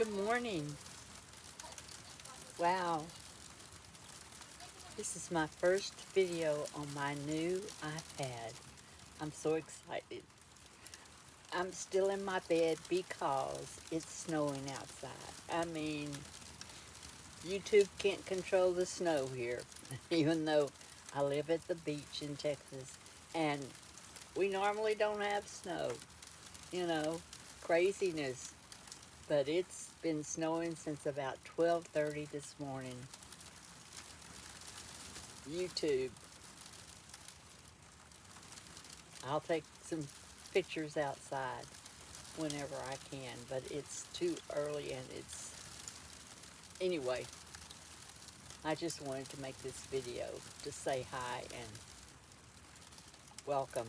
Good morning. Wow, this is my first video on my new iPad. I'm so excited. I'm still in my bed because it's snowing outside. I mean, YouTube can't control the snow here, even though I live at the beach in Texas, and we normally don't have snow, you know, craziness. But it's been snowing since about 12:30 this morning. YouTube. I'll take some pictures outside whenever I can, but it's too early and it's... Anyway, I just wanted to make this video to say hi and welcome.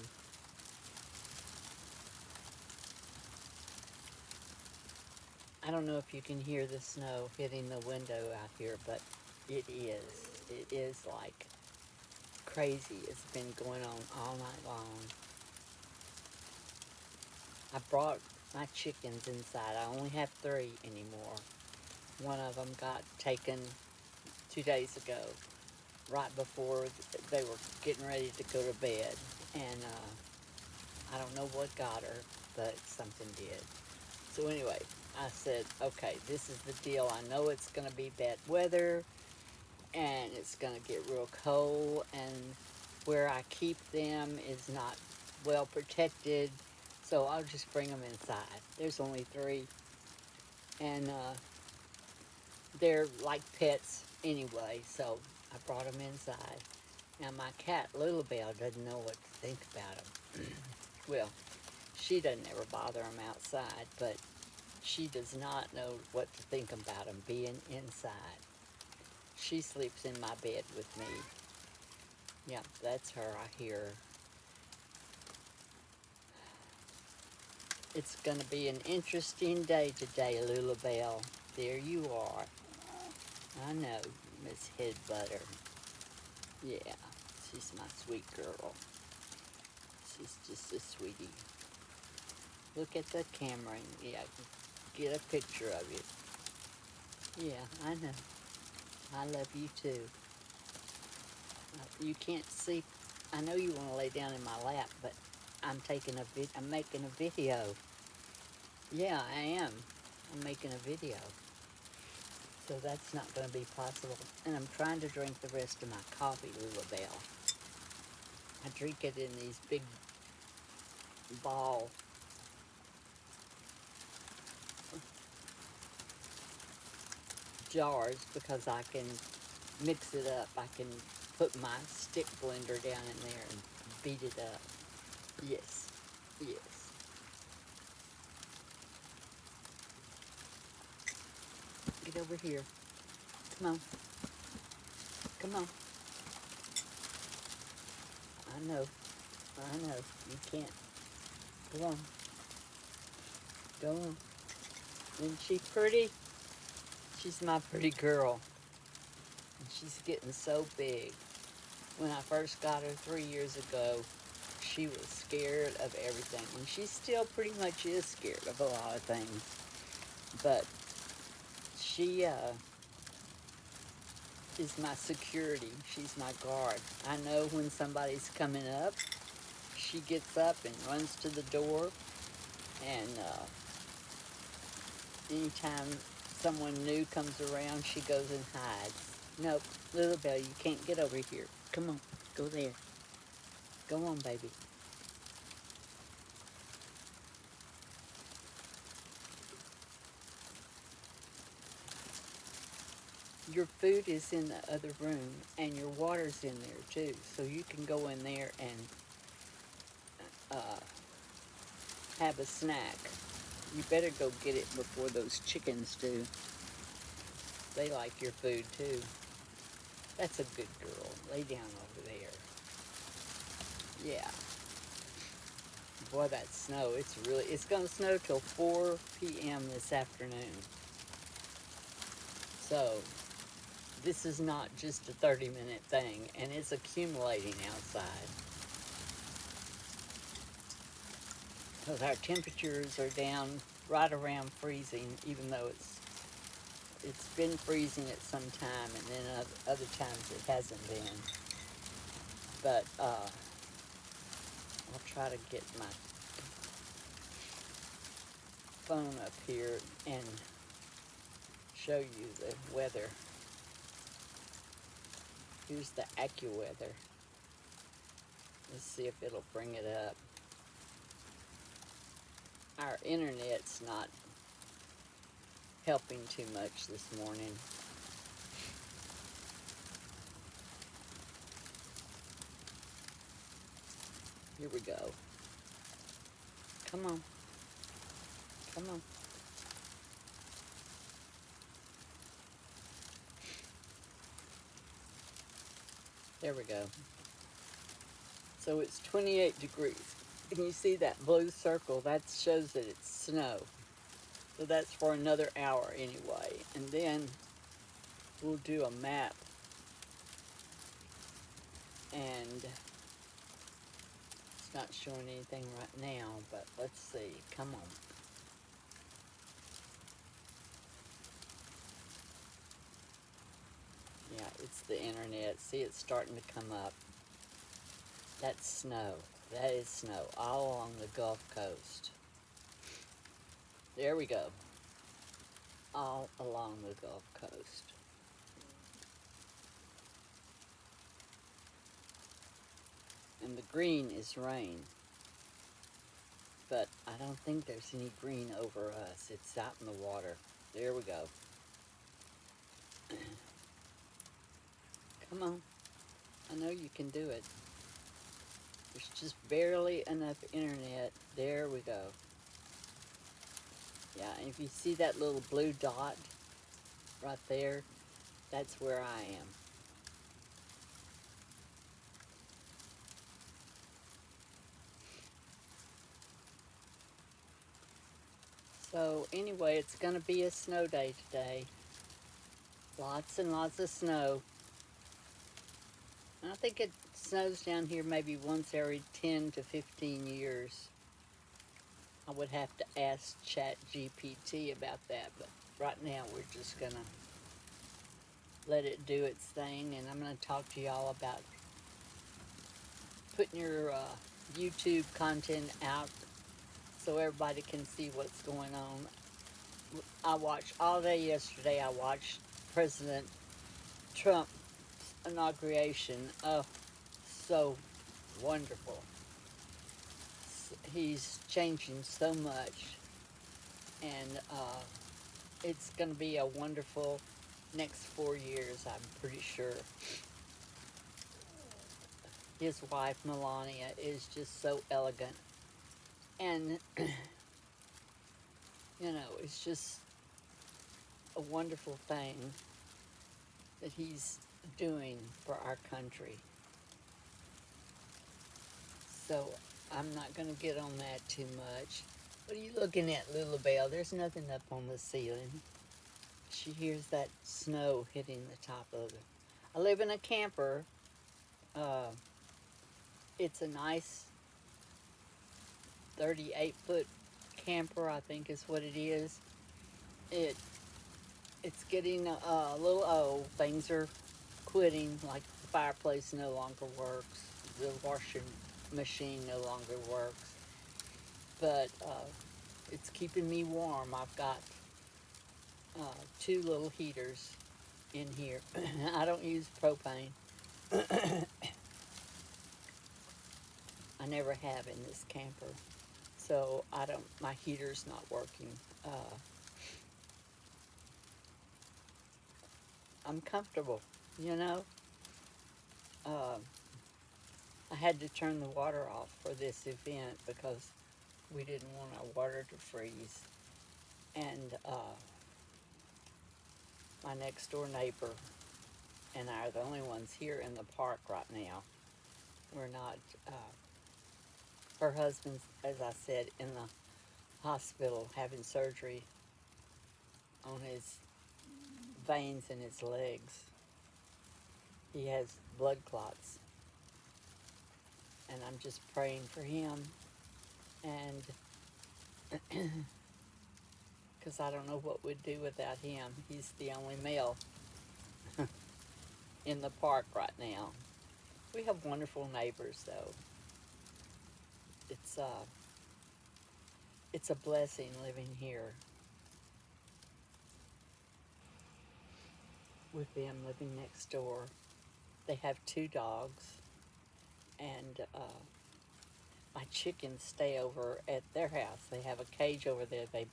I don't know if you can hear the snow hitting the window out here, but it is. It is like crazy. It's been going on all night long. I brought my chickens inside. I only have 3 anymore. One of them got taken 2 days ago, right before they were getting ready to go to bed. And I don't know what got her, but something did. So anyway, I said, okay, this is the deal. I know it's going to be bad weather, and it's going to get real cold, and where I keep them is not well protected, so I'll just bring them inside. There's only 3, and they're like pets anyway, so I brought them inside. Now my cat, Lulabelle, doesn't know what to think about them. Well, she doesn't ever bother them outside, but she does not know what to think about them being inside. She sleeps in my bed with me. Yeah, that's her. I hear her. It's going to be an interesting day today, Lulabelle. There you are. I know, Miss Headbutter. Yeah, she's my sweet girl. She's just a sweetie. Look at the camera and yeah, get a picture of you. Yeah, I know. I love you too. You can't see. I know you want to lay down in my lap, but I'm making a video. Yeah, I am. I'm making a video. So that's not going to be possible. And I'm trying to drink the rest of my coffee, Lulabelle. I drink it in these big ball jars because I can mix it up. I can put my stick blender down in there and beat it up. Yes, yes. Get over here. Come on. Come on. I know. I know. You can't. Go on. Go on. Isn't she pretty? She's my pretty girl. And she's getting so big. When I first got her 3 years ago, she was scared of everything. And she still pretty much is scared of a lot of things. But she is my security. She's my guard. I know when somebody's coming up. She gets up and runs to the door. And anytime someone new comes around, she goes and hides. Nope, Lulabelle, you can't get over here. Come on, go there. Go on, baby. Your food is in the other room, and your water's in there too, so you can go in there and have a snack. You better go get it before those chickens do. They like your food too. That's a good girl. Lay down over there. Yeah. Boy, that snow, it's going to snow till 4 p.m. this afternoon. So, this is not just a 30-minute thing, and it's accumulating outside. Because our temperatures are down right around freezing, even though it's been freezing at some time, and then other times it hasn't been. But I'll try to get my phone up here and show you the weather. Here's the AccuWeather. Let's see if it'll bring it up. Our internet's not helping too much this morning. Here we go. Come on. Come on. There we go. So it's 28 degrees. And you see that blue circle? That shows that it's snow. So that's for another hour anyway. And then we'll do a map. And it's not showing anything right now, but let's see. Come on. Yeah, it's the internet. See, it's starting to come up. That's snow. That is snow all along the Gulf Coast. There we go. All along the Gulf Coast. And the green is rain. But I don't think there's any green over us. It's out in the water. There we go. Come on. I know you can do it. There's just barely enough internet. There we go. Yeah, and if you see that little blue dot right there, that's where I am. So anyway, it's going to be a snow day today. Lots and lots of snow. I think it snows down here maybe once every 10 to 15 years. I would have to ask ChatGPT about that, but right now we're just going to let it do its thing, and I'm going to talk to y'all about putting your YouTube content out so everybody can see what's going on. I watched all day yesterday. I watched President Trump's inauguration. Oh, so wonderful. He's changing so much, and it's going to be a wonderful next 4 years, I'm pretty sure. His wife, Melania, is just so elegant, and you know, it's just a wonderful thing that he's doing for our country. So I'm not going to get on that too much. What are you looking at, Little Belle? There's nothing up on the ceiling. She hears that snow hitting the top of it. I live in a camper. It's a nice 38-foot camper, I think is what it is. It's getting a little old. Things are quitting, like the fireplace no longer works. The washing machine no longer works. But it's keeping me warm. I've got 2 little heaters in here. I don't use propane. I never have in this camper. So my heater's not working. I'm comfortable, you know. I had to turn the water off for this event because we didn't want our water to freeze. And my next door neighbor and I are the only ones here in the park right now. We're not, her husband's, as I said, in the hospital having surgery on his veins in his legs. He has blood clots. And I'm just praying for him. And because I don't know what we'd do without him. He's the only male in the park right now. We have wonderful neighbors, though. It's uh, it's a blessing living here with them living next door. They have 2 dogs, and my chickens stay over at their house. They have a cage over there they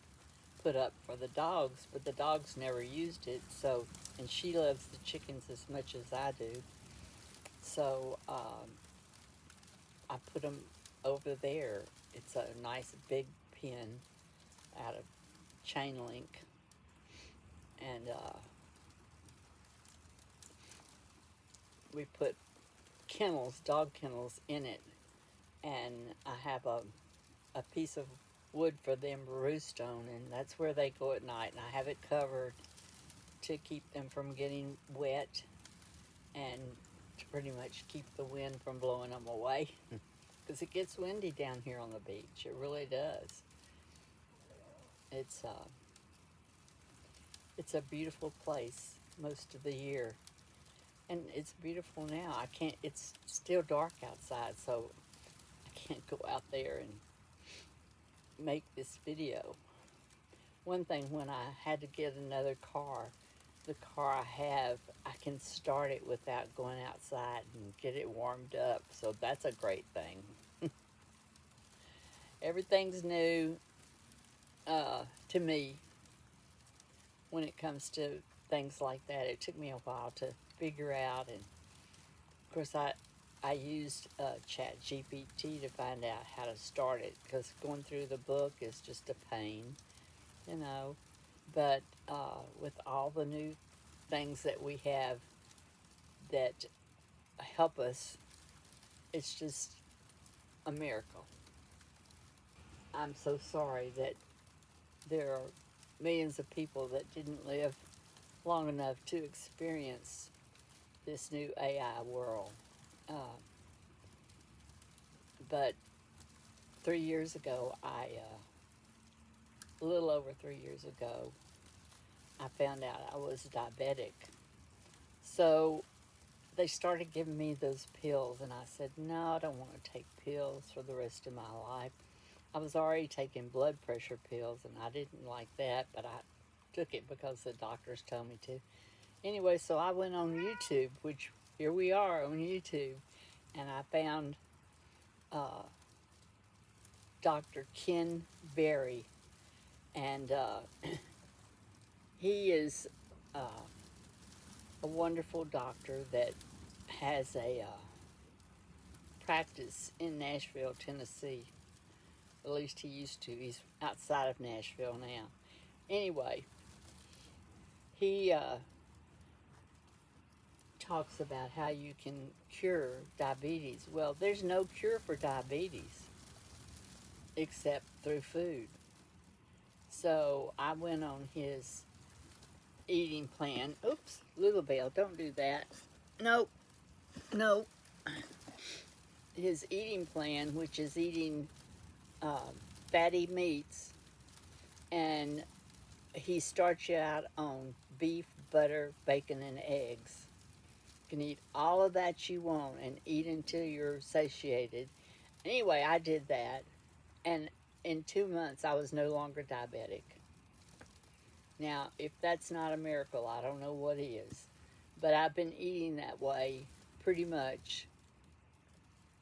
put up for the dogs, but the dogs never used it. So, and she loves the chickens as much as I do. So I put them over there. It's a nice big pen out of chain link, and we put kennels, dog kennels, in it, and I have a piece of wood for them to roost on, and that's where they go at night. And I have it covered to keep them from getting wet and to pretty much keep the wind from blowing them away, because it gets windy down here on the beach. It really does. It's it's a beautiful place most of the year, and it's beautiful now. I can't. It's still dark outside, so I can't go out there and make this video. One thing, when I had to get another car, the car I have, I can start it without going outside and get it warmed up. So that's a great thing. Everything's new to me when it comes to things like that. It took me a while to figure out, and of course I used ChatGPT to find out how to start it, because going through the book is just a pain, you know. But with all the new things that we have that help us, it's just a miracle. I'm so sorry that there are millions of people that didn't live long enough to experience this new AI world. Uh, but 3 years ago, a little over 3 years ago, I found out I was diabetic. So they started giving me those pills, and I said, no, I don't want to take pills for the rest of my life. I was already taking blood pressure pills, and I didn't like that, but I took it because the doctors told me to. Anyway, so I went on YouTube, which here we are on YouTube, and I found Dr. Ken Berry, and he is a wonderful doctor that has a practice in Nashville, Tennessee. At least he used to. He's outside of Nashville now. Anyway, he talks about how you can cure diabetes. Well, there's no cure for diabetes except through food. So I went on his eating plan. Oops, Little Bell, don't do that. Nope, nope. His eating plan, which is eating fatty meats, and he starts you out on beef, butter, bacon, and eggs. You can eat all of that you want and eat until you're satiated. Anyway, I did that, and in 2 months I was no longer diabetic. Now, if that's not a miracle, I don't know what is. But I've been eating that way pretty much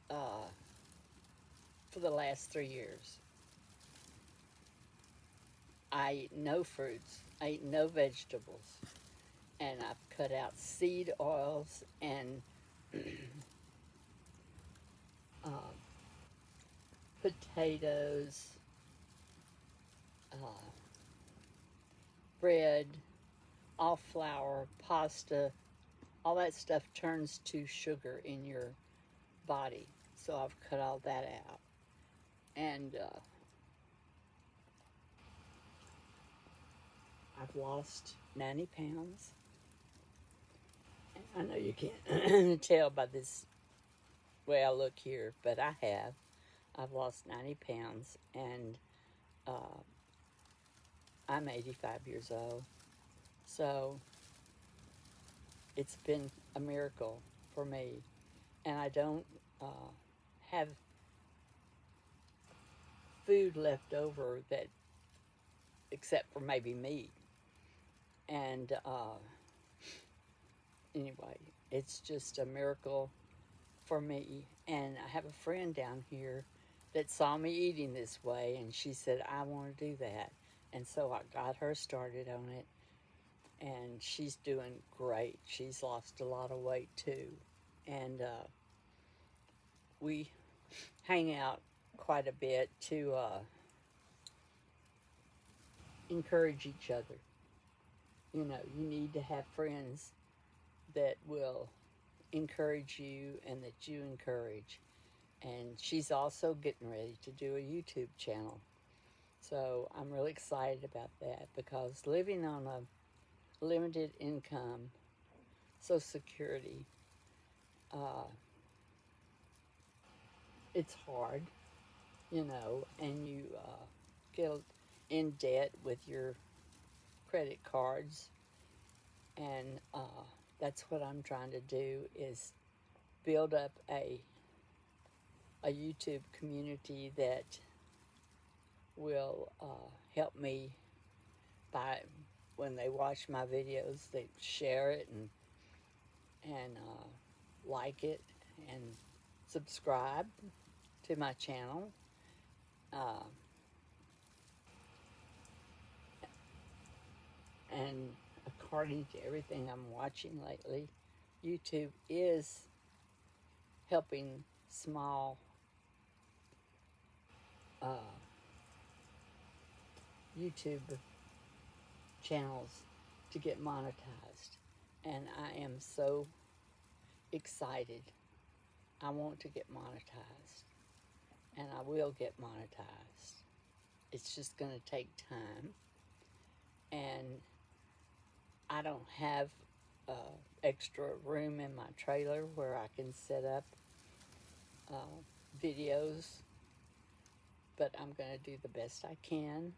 for the last 3 years. I eat no fruits. I eat no vegetables. And I've cut out seed oils and potatoes, bread, all flour, pasta. All that stuff turns to sugar in your body. So I've cut all that out. And I've lost 90 pounds. I know you can't tell by this way I look here, but I have. I've lost 90 pounds, and I'm 85 years old. So it's been a miracle for me. And I don't have food left over that, except for maybe meat. And anyway, it's just a miracle for me. And I have a friend down here that saw me eating this way, and she said, I want to do that. And so I got her started on it, and she's doing great. She's lost a lot of weight too. And we hang out quite a bit to encourage each other. You know, you need to have friends that will encourage you and that you encourage. And she's also getting ready to do a YouTube channel. So I'm really excited about that, because living on a limited income, Social Security, it's hard, you know, and you get in debt with your credit cards. And that's what I'm trying to do, is build up a YouTube community that will help me by, when they watch my videos, they share it and like it and subscribe to my channel. And according to everything I'm watching lately, YouTube is helping small YouTube channels to get monetized. And I am so excited. I want to get monetized, and I will get monetized. It's just going to take time, and I don't have extra room in my trailer where I can set up videos, but I'm going to do the best I can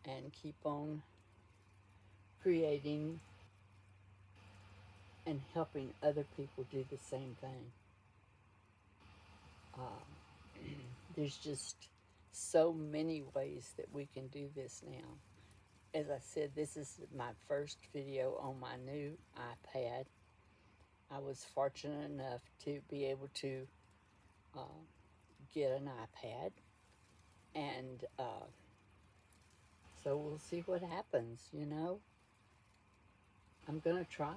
and keep on creating and helping other people do the same thing. There's just so many ways that we can do this now. As I said, this is my first video on my new iPad. I was fortunate enough to be able to get an iPad, and so we'll see what happens, you know. I'm gonna try.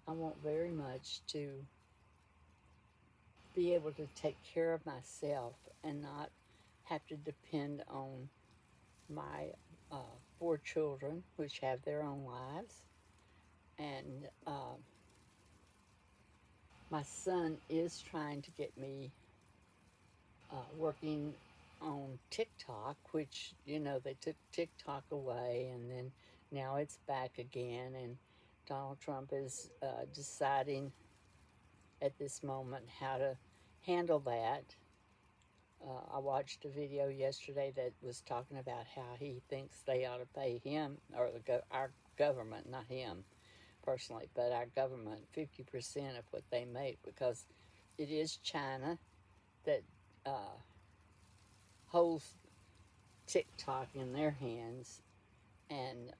I want very much to be able to take care of myself and not have to depend on my 4 children, which have their own lives. And my son is trying to get me working on TikTok, which, you know, they took TikTok away, and then now it's back again. And Donald Trump is deciding at this moment how to handle that. I watched a video yesterday that was talking about how he thinks they ought to pay him, or our government, not him personally, but our government, 50% of what they make, because it is China that holds TikTok in their hands. And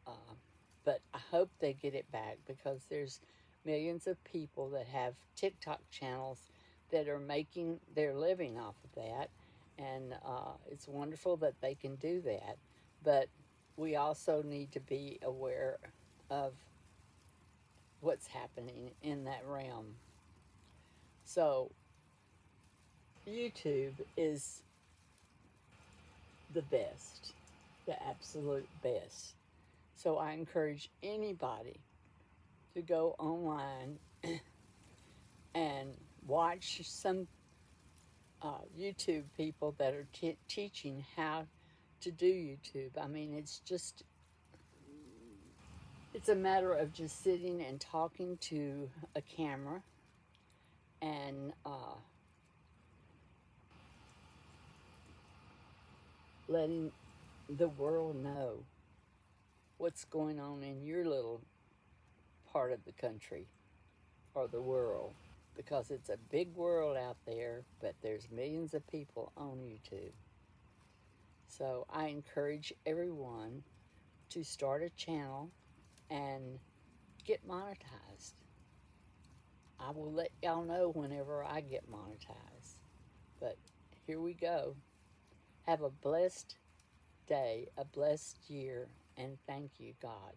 but I hope they get it back, because there's millions of people that have TikTok channels that are making their living off of that. And it's wonderful that they can do that, but we also need to be aware of what's happening in that realm. So YouTube is the best, the absolute best. So I encourage anybody to go online and watch some YouTube people that are teaching how to do YouTube. I mean, it's a matter of just sitting and talking to a camera and letting the world know what's going on in your little part of the country or the world, because it's a big world out there, but there's millions of people on YouTube. So I encourage everyone to start a channel and get monetized. I will let y'all know whenever I get monetized. But here we go. Have a blessed day, a blessed year, and thank you, God.